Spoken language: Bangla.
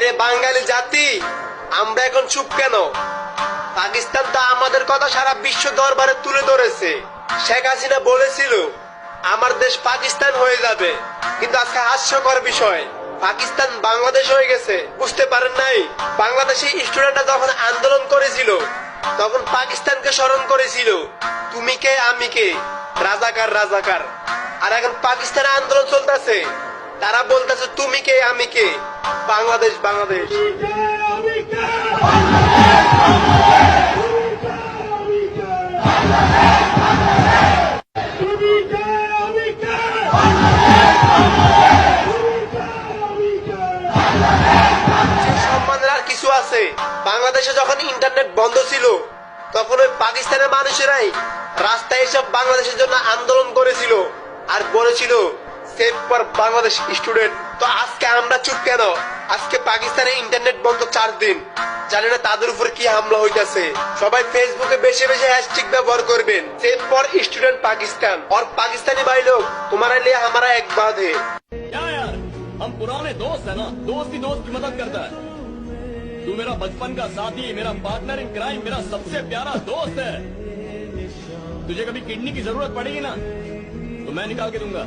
আরে বাঙালি জাতি, আমরা এখন চুপ কেন? পাকিস্তান তো আমাদের কথা সারা বিশ্ব দরবারে তুলে ধরেছে। শেখ হাসিনা বলেছিল আমার দেশ পাকিস্তান হয়ে যাবে, কিন্তু আজকে হাস্যকর বিষয়, পাকিস্তান বাংলাদেশ হয়ে গেছে। বুঝতে পারেন নাই? বাংলাদেশি স্টুডেন্টরা যখন আন্দোলন করেছিল তখন পাকিস্তানকে স্মরণ করেছিল, তুমি কে আমি কে, রাজাকার রাজাকার। আর এখন পাকিস্তানে আন্দোলন চলতেছে, তারা বলতেছে তুমি কে আমি কে, বাংলাদেশ বাংলাদেশ। সম্মানের আর কিছু আছে? বাংলাদেশে যখন ইন্টারনেট বন্ধ ছিল তখন ওই পাকিস্তানের মানুষেরাই রাস্তায় এসব বাংলাদেশের জন্য আন্দোলন করেছিল আর বলেছিল সেভ ফর বাংলাদেশ স্টুডেন্ট। তো আজকে আমরা চুপ কেন? আজকে পাকিস্তানে ইন্টারনেট বন্ধ 4 দিন, জানি না তাদের উপর কি হামলা হইতাছে। সবাই ফেসবুকে বেশি বেশি হ্যাশট্যাগ ব্যবহার করবেন, সেভ ফর স্টুডেন্ট পাকিস্তান और पाकिस्तानी भाई लोग तुम्हारे लिए हमारा एक बात है। क्या यार, हम पुराने दोस्त है ना, दोस्त ही दोस्त की मदद करता है। तू मेरा बचपन का साथी, मेरा पार्टनर इन क्राइम, मेरा सबसे प्यारा दोस्त है। तुझे कभी किडनी की जरूरत पड़ेगी ना तो मैं निकाल के दूंगा।